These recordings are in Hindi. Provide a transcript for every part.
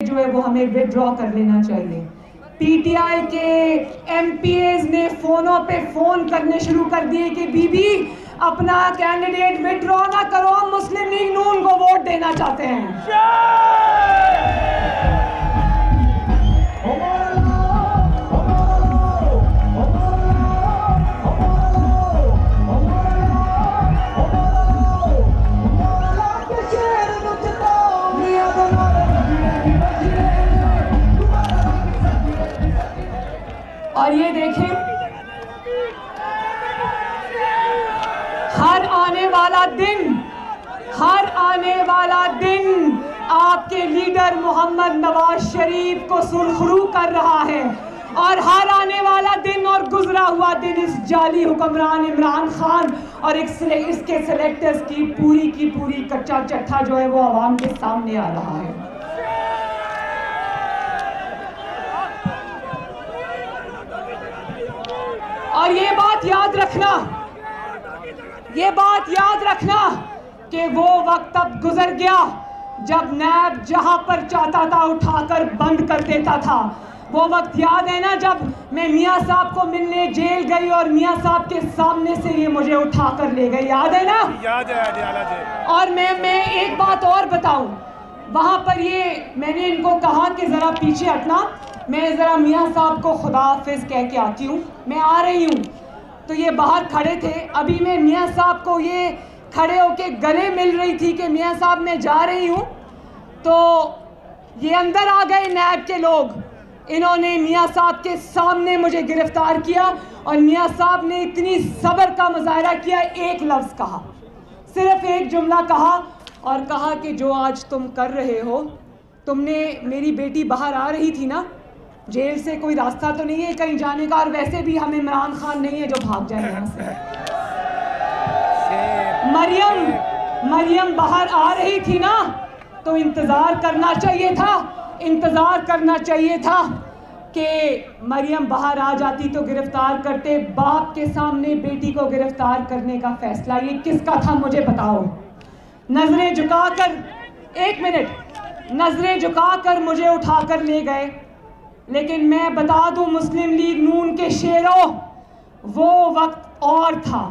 जो है वो हमें विड्रॉ कर लेना चाहिए। पीटीआई के एमपीएस ने फोनों पे फोन करने शुरू कर दिए कि बीबी अपना कैंडिडेट विड्रॉ ना करो, हम मुस्लिम लीग नून को वोट देना चाहते हैं। और ये देखें, हर आने वाला दिन आपके लीडर मोहम्मद नवाज शरीफ को सुरखरू कर रहा है, और हर आने वाला दिन और गुजरा हुआ दिन इस जाली हुक्मरान इमरान खान और इसके सेलेक्टर्स की पूरी कच्चा चट्ठा जो है वो आवाम के सामने आ रहा है। और ये बात याद रखना कि वो वक्त अब गुजर गया जब नैब जहां पर चाहता था उठाकर बंद कर देता था। वो वक्त याद है ना, जब मैं मियाँ साहब को मिलने जेल गई और मियाँ साहब के सामने से ये मुझे उठाकर ले गए, याद है ना? याद है। और मैं एक बात और बताऊं, वहां पर ये मैंने इनको कहा कि जरा पीछे हटना, मैं ज़रा मियाँ साहब को खुदा हाफिज़ कह के आती हूँ, मैं आ रही हूँ। तो ये बाहर खड़े थे, अभी मैं मियाँ साहब को ये खड़े होके गले मिल रही थी कि मियाँ साहब मैं जा रही हूँ, तो ये अंदर आ गए नैब के लोग। इन्होंने मियाँ साहब के सामने मुझे गिरफ्तार किया और मियाँ साहब ने इतनी सब्र का मुजाहरा किया, एक लफ्ज़ कहा, सिर्फ एक जुमला कहा, और कहा कि जो आज तुम कर रहे हो, तुमने, मेरी बेटी बाहर आ रही थी ना, जेल से कोई रास्ता तो नहीं है कहीं जाने का, और वैसे भी हम इमरान खान नहीं है जो भाग जाए यहाँ से। मरियम बाहर आ रही थी ना, तो इंतज़ार करना चाहिए था कि मरियम बाहर आ जाती तो गिरफ्तार करते। बाप के सामने बेटी को गिरफ्तार करने का फैसला ये किसका था, मुझे बताओ। नजरें झुकाकर मुझे उठाकर ले गए, लेकिन मैं बता दूं मुस्लिम लीग नून के शेरों, वो वक्त और था।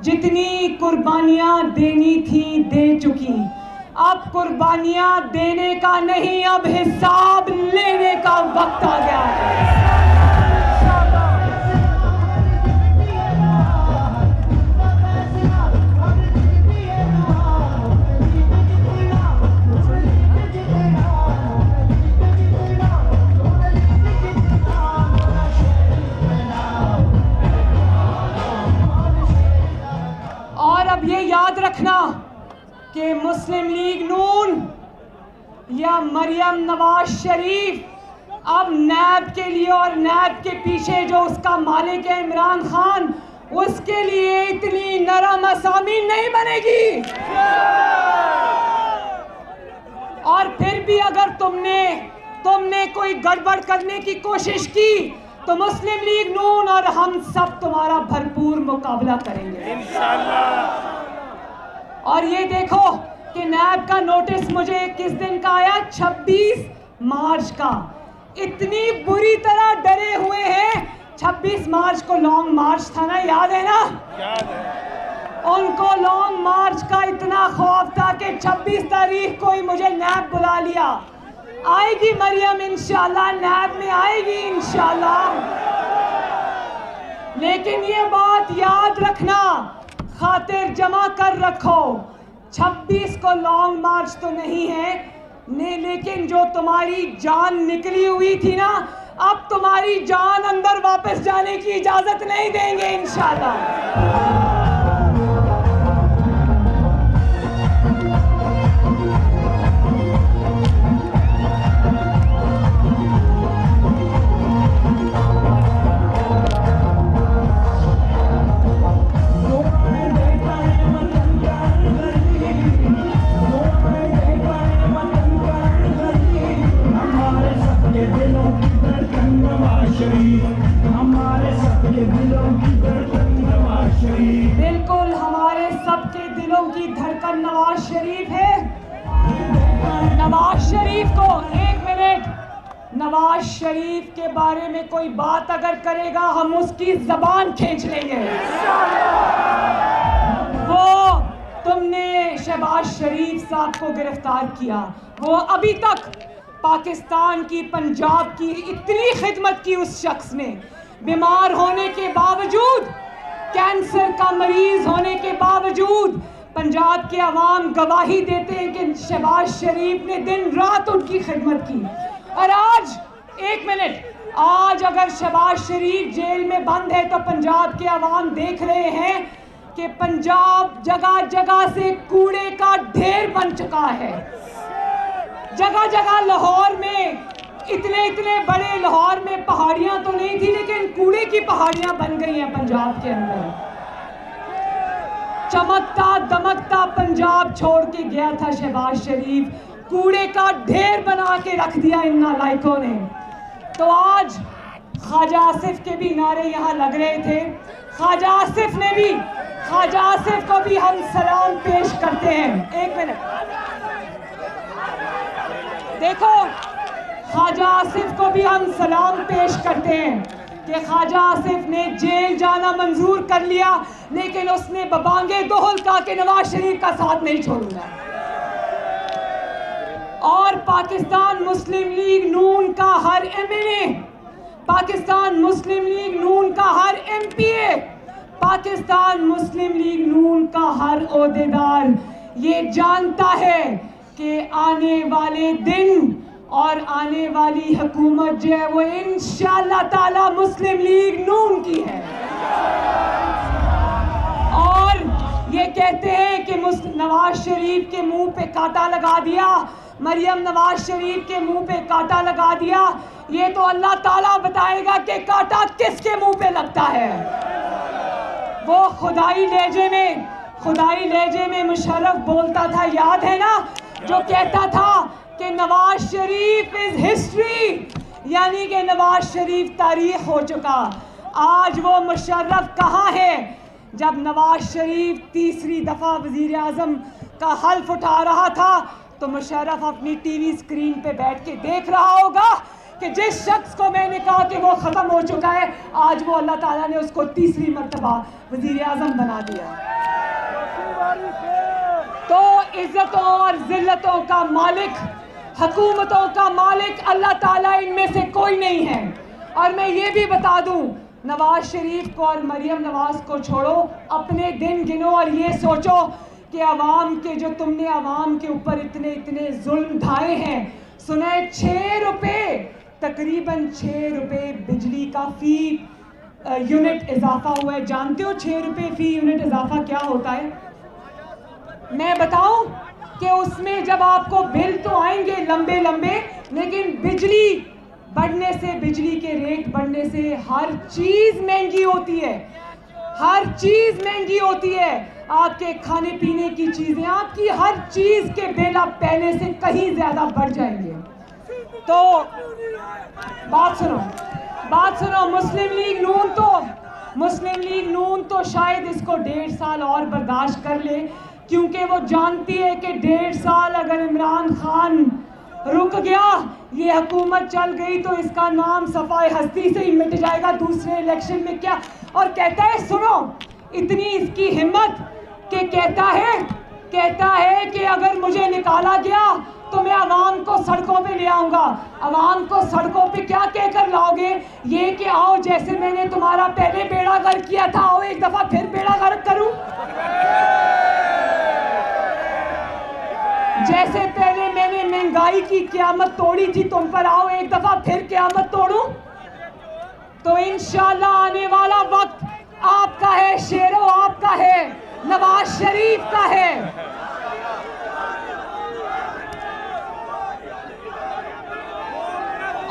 जितनी कुर्बानियां देनी थी दे चुकी, अब कुर्बानियां देने का नहीं, अब हिसाब लेने का वक्त आ गया है। ये याद रखना कि मुस्लिम लीग नून या मरियम नवाज शरीफ अब नैब के लिए और नैब के पीछे जो उसका मालिक है इमरान खान, उसके लिए इतनी नरम असामी नहीं बनेगी। और फिर भी अगर तुमने कोई गड़बड़ करने की कोशिश की तो मुस्लिम लीग नून और हम सब तुम्हारा भरपूर मुकाबला करेंगे इंशाअल्लाह। और ये देखो कि नैब का नोटिस मुझे किस दिन का आया, 26 मार्च का। इतनी बुरी तरह डरे हुए हैं, 26 मार्च को लॉन्ग मार्च था ना, याद है ना? याद है। उनको लॉन्ग मार्च का इतना खौफ था कि 26 तारीख को ही मुझे नैब बुला लिया। आएगी मरियम इंशाल्लाह, नैब में आएगी इंशाल्लाह। लेकिन ये बात याद रखना, खातिर जमा कर रखो, 26 को लॉन्ग मार्च तो नहीं है लेकिन जो तुम्हारी जान निकली हुई थी ना, अब तुम्हारी जान अंदर वापस जाने की इजाजत नहीं देंगे इंशाल्लाह। बिल्कुल हमारे सबके दिलों की धड़कन नवाज शरीफ है। नवाज शरीफ को एक मिनट नवाज शरीफ के बारे में कोई बात अगर करेगा हम उसकी जबान खींच लेंगे। वो तुमने शहबाज शरीफ साहब को गिरफ्तार किया, वो अभी तक पाकिस्तान की, पंजाब की इतनी खिदमत की उस शख्स ने, बीमार होने के बावजूद, कैंसर का मरीज होने के बावजूद पंजाब के अवाम गवाही देते हैं कि शहबाज शरीफ ने दिन रात उनकी खिदमत की। और आज, एक मिनट, आज अगर शहबाज शरीफ जेल में बंद है तो पंजाब के अवाम देख रहे हैं कि पंजाब जगह जगह से कूड़े का ढेर बन चुका है। जगह जगह लाहौर में, इतने बड़े लाहौर में पहाड़ियां तो नहीं थी, लेकिन कूड़े की पहाड़ियां बन गई हैं पंजाब के अंदर। चमकता दमकता पंजाब छोड़ के गया था शहबाज शरीफ, कूड़े का ढेर बना के रख दिया इन नालायकों ने। तो आज ख्वाजा आसिफ के भी नारे यहाँ लग रहे थे। ख्वाजा आसिफ को भी हम सलाम पेश करते हैं। एक मिनट देखो, ख्वाजा आसिफ को भी हम सलाम पेश करते हैं कि ख्वाजा आसिफ ने जेल जाना मंजूर कर लिया, लेकिन उसने बबांगे दोहल कहा कि नवाज शरीफ का साथ नहीं छोड़ूंगा। और पाकिस्तान मुस्लिम लीग नून का हर एमएलए, पाकिस्तान मुस्लिम लीग नून का हर एमपीए, पाकिस्तान मुस्लिम लीग नून का हर ओहदेदार ये जानता है कि आने वाले दिन और आने वाली हुकूमत जो है वो इंशाअल्लाह ताला मुस्लिम लीग नून की है। और ये कहते हैं कि नवाज शरीफ के मुंह पे कांटा लगा दिया, मरियम नवाज शरीफ के मुंह पे कांटा लगा दिया। ये तो अल्लाह ताला बताएगा कि कांटा किसके मुंह पे लगता है। वो खुदाई लहजे में मुशर्रफ बोलता था, याद है ना, जो कहता था कि नवाज शरीफ इज हिस्ट्री, यानी कि नवाज शरीफ तारीख हो चुका। आज वो मुशर्रफ कहाँ है? जब नवाज शरीफ तीसरी दफा वजीर आजम का हल्फ उठा रहा था तो मुशर्रफ अपनी टीवी स्क्रीन पे बैठ के देख रहा होगा कि जिस शख्स को मैंने कहा कि वो खत्म हो चुका है, आज वो अल्लाह ताला ने उसको तीसरी मर्तबा वजीर आजम बना दिया। तो इज्जतों और जिल्लतों का मालिक, हुकूमतों का मालिक अल्लाह ताला इनमें से कोई नहीं है। और मैं ये भी बता दूं, नवाज शरीफ को और मरियम नवाज को छोड़ो, अपने दिन गिनो और ये सोचो कि अवाम के, जो तुमने अवाम के ऊपर इतने जुल्म ढाए हैं। सुना है 6 रुपये, तकरीबन 6 रुपये बिजली का फी यूनिट इजाफा हुआ है। जानते हो 6 रुपये फी यूनिट इजाफा क्या होता है? मैं बताऊं कि उसमें जब आपको बिल तो आएंगे लंबे, लेकिन बिजली बढ़ने से, बिजली के रेट बढ़ने से हर चीज महंगी होती है, हर चीज महंगी होती है। आपके खाने पीने की चीजें, आपकी हर चीज के बिल अब पहले से कहीं ज्यादा बढ़ जाएंगे। तो बात सुनो, मुस्लिम लीग नून तो शायद इसको 1.5 साल और बर्दाश्त कर ले, क्योंकि वो जानती है कि 1.5 साल अगर इमरान खान रुक गया, ये हुकूमत चल गई, तो इसका नाम सफाए हस्ती से ही मिट जाएगा दूसरे इलेक्शन में। क्या और कहता है, सुनो, इतनी इसकी हिम्मत कि कहता है कि अगर मुझे निकाला गया तो मैं अवाम को सड़कों पे ले आऊंगा। अवाम को सड़कों पे क्या कहकर लाओगे? ये कि आओ, जैसे मैंने तुम्हारा पहले बेड़ा गर्क किया था, आओ एक दफा फिर बेड़ा गर्क करूं। जैसे पहले मैंने महंगाई की क़यामत तोड़ी थी तुम पर, आओ एक दफा फिर क़यामत तोड़ूं। तो इंशाअल्लाह आने वाला वक्त आपका है, शेरों आपका है, नवाज शरीफ का है।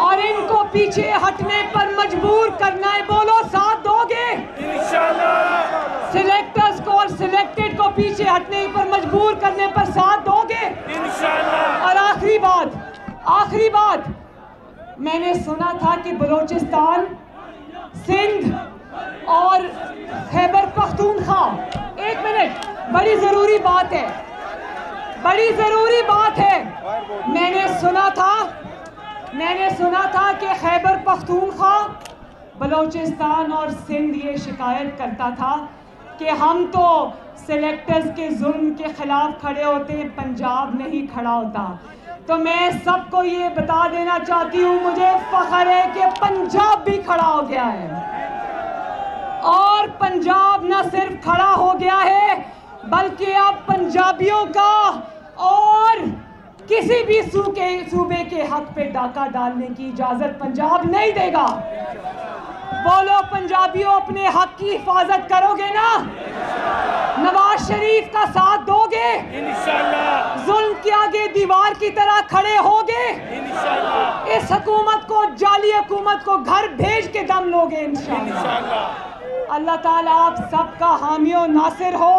और इनको पीछे हटने पर मजबूर करना है। बोलो, साथ दोगे? इंशाअल्लाह। सिलेक्टर्स को और सिलेक्टेड को पीछे हटने पर मजबूर करने पर साथ दोगे? इंशाअल्लाह। और आखिरी बात, मैंने सुना था कि बलोचिस्तान, सिंध और खैबर पख्तूनख्वा, एक मिनट, बड़ी जरूरी बात है, मैंने सुना था मैंने सुना था कि खैबर पख्तूनख्वा, बलूचिस्तान और सिंध ये शिकायत करता था कि हम तो सेलेक्टर्स के जुल्म के खिलाफ खड़े होते, पंजाब नहीं खड़ा होता। तो मैं सबको ये बता देना चाहती हूँ, मुझे फख्र है कि पंजाब भी खड़ा हो गया है। और पंजाब न सिर्फ खड़ा हो गया है, बल्कि अब पंजाबियों का और किसी भी सूबे के हक पे डाका डालने की इजाजत पंजाब नहीं देगा। बोलो पंजाबियों, अपने हक की हिफाजत करोगे ना? नवाज शरीफ का साथ दोगे? इंशाअल्लाह। जुल्म के आगे दीवार की तरह खड़े होगे? इंशाअल्लाह। इस हुकूमत को, जाली हुकूमत को घर भेज के दम लोगे इंशाअल्लाह। अल्लाह ताला आप सबका हामी और नासिर हो।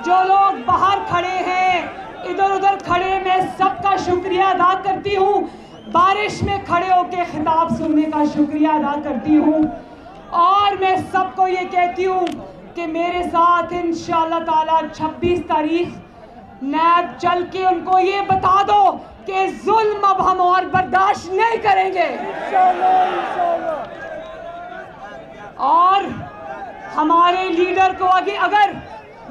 जो लोग बाहर खड़े हैं, इधर उधर खड़े, मैं सबका शुक्रिया अदा करती हूँ। बारिश में खड़े होकर खिताब सुनने का शुक्रिया अदा करती हूँ। और मैं सबको ये कहती हूँ कि मेरे साथ इंशाअल्लाह ताला 26 तारीख नैब चल के उनको ये बता दो कि जुल्म अब हम और बर्दाश्त नहीं करेंगे। और हमारे लीडर को आगे, अगर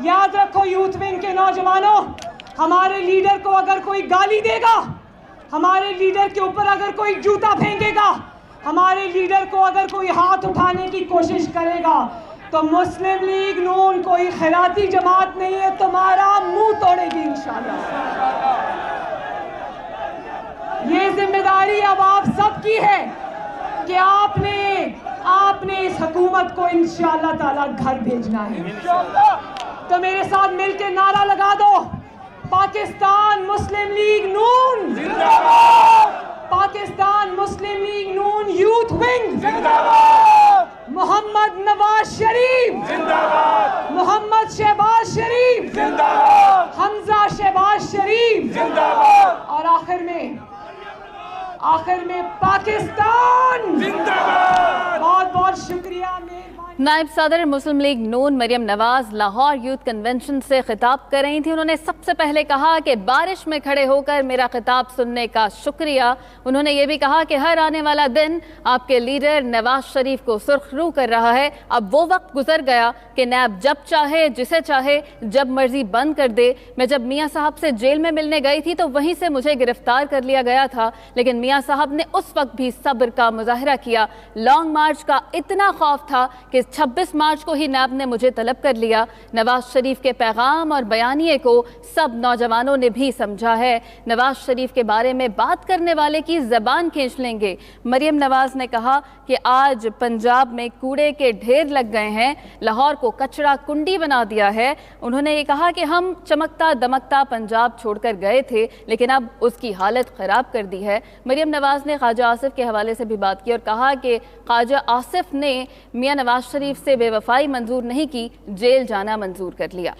याद रखो यूथ विंग के नौजवानों, हमारे लीडर को अगर कोई गाली देगा, हमारे लीडर के ऊपर अगर कोई जूता फेंकेगा, हमारे लीडर को अगर कोई हाथ उठाने की कोशिश करेगा, तो मुस्लिम लीग नून कोई खैराती जमात नहीं है, तुम्हारा मुंह तोड़ेगी इंशाअल्लाह। ये जिम्मेदारी अब आप सबकी है कि आपने इस हुकूमत को इंशाअल्लाह ताला घर भेजना है। तो मेरे साथ मिलकर नारा लगा दो, पाकिस्तान मुस्लिम लीग नून जिंदाबाद, पाकिस्तान मुस्लिम लीग नून यूथ विंग जिंदाबाद, मोहम्मद नवाज शरीफ जिंदाबाद, मोहम्मद शहबाज शरीफ जिंदाबाद, हमजा शहबाज शरीफ जिंदाबाद, और आखिर में पाकिस्तान जिंदाबाद। बहुत बहुत शुक्रिया। नायब सदर मुस्लिम लीग नून मरियम नवाज लाहौर यूथ कन्वेंशन से खिताब कर रही थी। उन्होंने सबसे पहले कहा कि बारिश में खड़े होकर मेरा खिताब सुनने का शुक्रिया। उन्होंने ये भी कहा कि हर आने वाला दिन आपके लीडर नवाज शरीफ को सुर्खरू कर रहा है। अब वो वक्त गुजर गया कि नैब जब चाहे, जिसे चाहे, जब मर्जी बंद कर दे। मैं जब मियाँ साहब से जेल में मिलने गई थी तो वहीं से मुझे गिरफ्तार कर लिया गया था, लेकिन मियाँ साहब ने उस वक्त भी सब्र का मुजाहिरा किया। लॉन्ग मार्च का इतना खौफ था कि 26 मार्च को ही नैब ने मुझे तलब कर लिया। नवाज शरीफ के पैगाम और बयानिए को सब नौजवानों ने भी समझा है। नवाज शरीफ के बारे में बात करने वाले की जबान खींच लेंगे। मरियम नवाज ने कहा कि आज पंजाब में कूड़े के ढेर लग गए हैं, लाहौर को कचरा कुंडी बना दिया है। उन्होंने ये कहा कि हम चमकता दमकता पंजाब छोड़कर गए थे, लेकिन अब उसकी हालत ख़राब कर दी है। मरियम नवाज ने ख्वाजा आसिफ के हवाले से भी बात की और कहा कि ख्वाजा आसिफ ने मियाँ नवाज शरीफ से बेवफाई मंजूर नहीं की, जेल जाना मंजूर कर लिया।